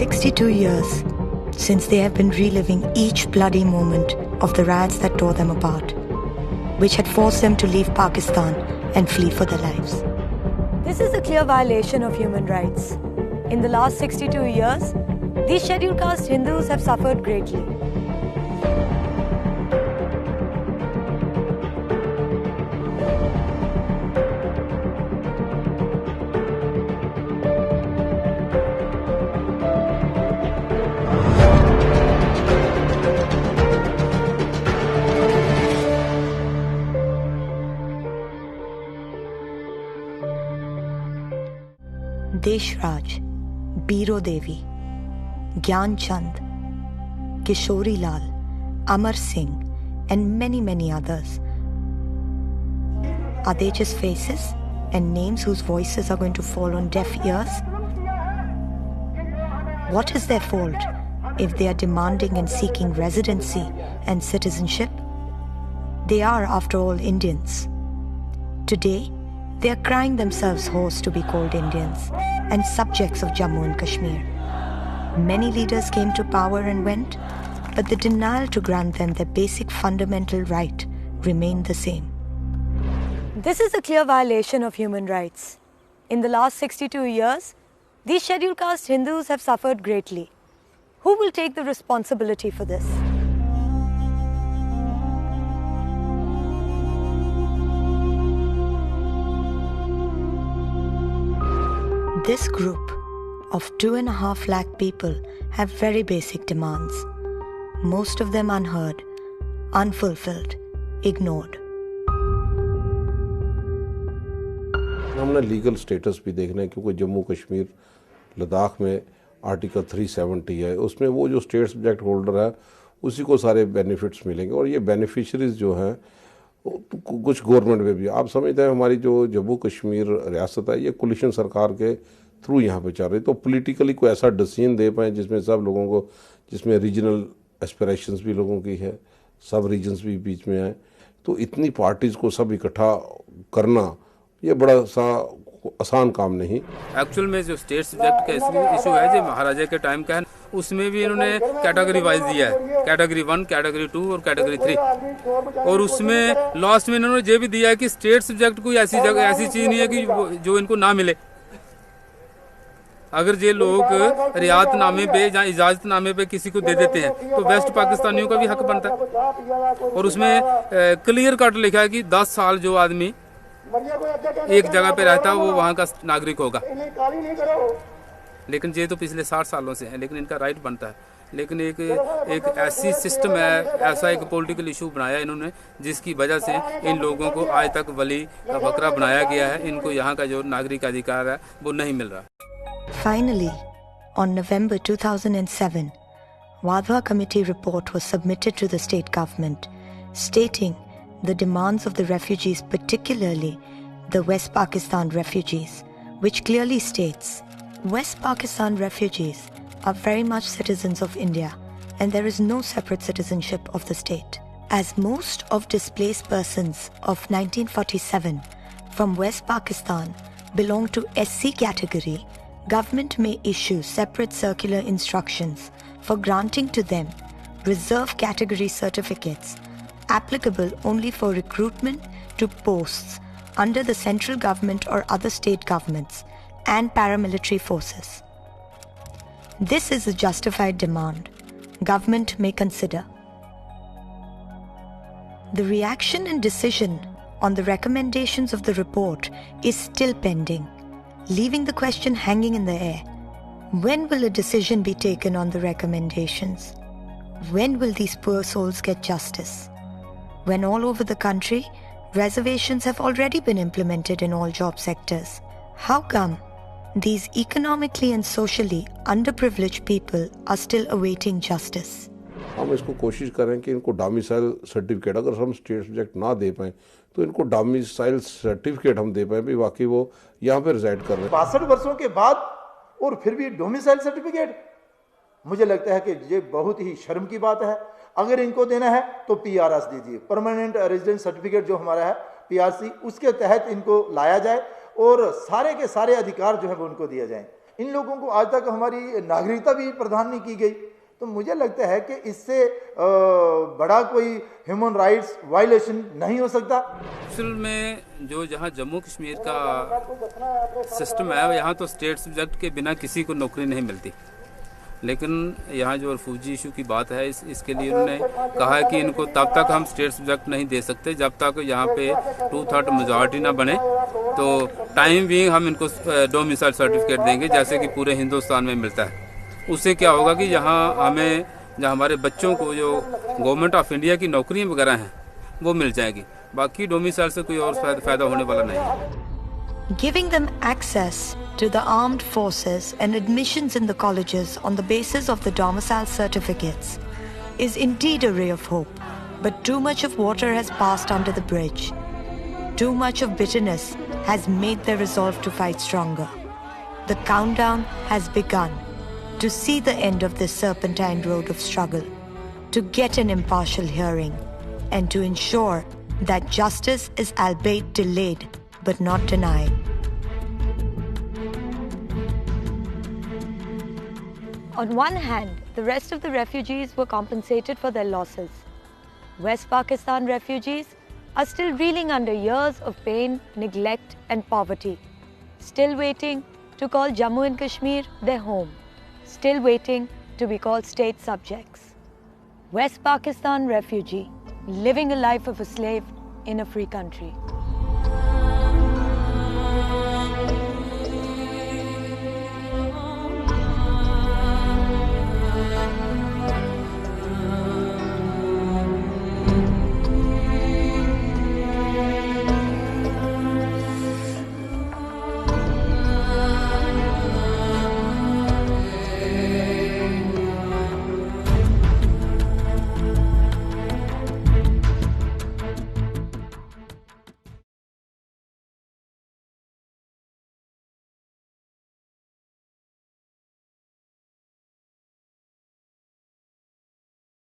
62 years since they have been reliving each bloody moment of the riots that tore them apart, which had forced them to leave Pakistan and flee for their lives. This is a clear violation of human rights. In the last 62 years, these scheduled caste Hindus have suffered greatly. Deshraj, बीरो देवी, Gyanchand, Kishori Lal, Amar Singh, and many others. Are they just faces and names whose voices are going to fall on deaf ears? What is their fault if they are demanding and seeking residency and citizenship? They are, after all, Indians. Today, they are crying themselves hoarse to be called Indians and subjects of Jammu and Kashmir. Many leaders came to power and went, but the denial to grant them their basic fundamental right remained the same. This is a clear violation of human rights. In the last 62 years, these scheduled caste Hindus have suffered greatly. Who will take the responsibility for this? This group of 2.5 lakh people have very basic demands, most of them unheard, unfulfilled, ignored. हमने legal status भी देखना है क्योंकि जम्मू कश्मीर लद्दाख में article 370 है, उसमें वो जो स्टेट सब्जेक्ट होल्डर है उसी को सारे बेनिफिट्स मिलेंगे और ये बेनिफिशरीज जो हैं कुछ गवर्नमेंट में भी आप समझते हैं हमारी जो जम्मू कश्मीर रियासत है ये कोलिशन सरकार के थ्रू यहाँ पे चल रही तो पॉलिटिकली कोई ऐसा डिसीजन दे पाए जिसमें सब लोगों को जिसमें रीजनल एस्पिरेशंस भी लोगों की है सब रीजन्स भी बीच में आए तो इतनी पार्टीज़ को सब इकट्ठा करना ये बड़ा सा आसान काम नहीं। एक्चुअल में जो स्टेट सब्जेक्ट का इशू है जो महाराजा के टाइम का है उसमें भी इन्होंने कैटेगरी वाइज दिया है, कैटेगरी 1, कैटेगरी 2 और कैटेगरी 3 और उसमें लास्ट में इन्होंने ये भी दिया है कि स्टेट सब्जेक्ट कोई ऐसी जगह ऐसी चीज नहीं है कि जो इनको ना मिले। अगर ये लोग रियायतनामे पे या इजाजतनामे पे किसी को दे देते हैं तो वेस्ट पाकिस्तानियों का भी हक बनता है और उसमें क्लियर कट लिखा है कि 10 साल जो आदमी एक जगह पे रहता है वो वहाँ का नागरिक होगा। लेकिन ये तो पिछले 60 सालों से है लेकिन इनका राइट बनता है। लेकिन एक ऐसी सिस्टम है, ऐसा एक पॉलिटिकल इशू बनाया इन्होंने जिसकी वजह से इन लोगों को आज तक वली का बकरा बनाया गया है। इनको यहाँ का जो नागरिक अधिकार है वो नहीं मिल रहा। Finally, on November 2007, Wadhwa Committee report was submitted to the state government, stating the demands of the refugees, particularly the West Pakistan refugees, which clearly states, West Pakistan refugees are very much citizens of India and there is no separate citizenship of the state. As most of displaced persons of 1947 from West Pakistan belong to SC category, government may issue separate circular instructions for granting to them reserve category certificates applicable only for recruitment to posts under the central government or other state governments and paramilitary forces. This is a justified demand government may consider. The reaction and decision on the recommendations of the report is still pending, leaving the question hanging in the air. When will a decision be taken on the recommendations? When will these poor souls get justice? When all over the country, reservations have already been implemented in all job sectors. How come these economically and socially underprivileged people are still awaiting justice? हम इसको कोशिश करें कि इनको domicile certificate अगर हम state subject ना दे पाएँ तो इनको डोमिसाइल सर्टिफिकेट हम दे पाएँ भी वाकई वो यहाँ पे रिजाइड कर रहे हैं 62 वर्षों के बाद और फिर भी डोमिसाइल सर्टिफिकेट मुझे लगता है कि ये बहुत ही शर्म की बात है। अगर इनको देना है तो पीआरएस दीजिए, परमानेंट रेजिडेंट सर्टिफिकेट जो हमारा है पीआरसी, उसके तहत इनको लाया जाए और सारे के सारे अधिकार जो है वो उनको दिया जाए। इन लोगों को आज तक हमारी नागरिकता भी प्रदान नहीं की गई। तो मुझे लगता है कि इससे बड़ा कोई ह्यूमन राइट्स वायलेशन नहीं हो सकता। असल में जो जहाँ जम्मू कश्मीर का सिस्टम है, यहाँ तो स्टेट सब्जेक्ट के बिना किसी को नौकरी नहीं मिलती। लेकिन यहाँ जो रिफ्यूजी इशू की बात है, इसके लिए उन्होंने कहा है कि इनको तब तक हम स्टेट सब्जेक्ट नहीं दे सकते जब तक यहाँ पे 2/3 मेजॉरिटी ना बने। तो टाइम भी हम इनको डोमिसाइल सर्टिफिकेट देंगे जैसे कि पूरे हिंदुस्तान में मिलता है। उससे क्या होगा कि यहाँ हमें, जहाँ हमारे बच्चों को जो गवर्नमेंट ऑफ इंडिया की नौकरियाँ वगैरह हैं वो मिल जाएगी। बाकी डोमिसाइल से कोई और फायदा होने वाला नहीं है। Giving them access to the armed forces and admissions in the colleges on the basis of the domicile certificates is indeed a ray of hope, but too much of water has passed under the bridge. Too much of bitterness has made their resolve to fight stronger. The countdown has begun to see the end of this serpentine road of struggle, to get an impartial hearing, and to ensure that justice is albeit delayed but not denied. On one hand, the rest of the refugees were compensated for their losses. West Pakistan refugees are still reeling under years of pain, neglect and poverty, still waiting to call Jammu and Kashmir their home, still waiting to be called state subjects. West Pakistan refugee, living a life of a slave in a free country.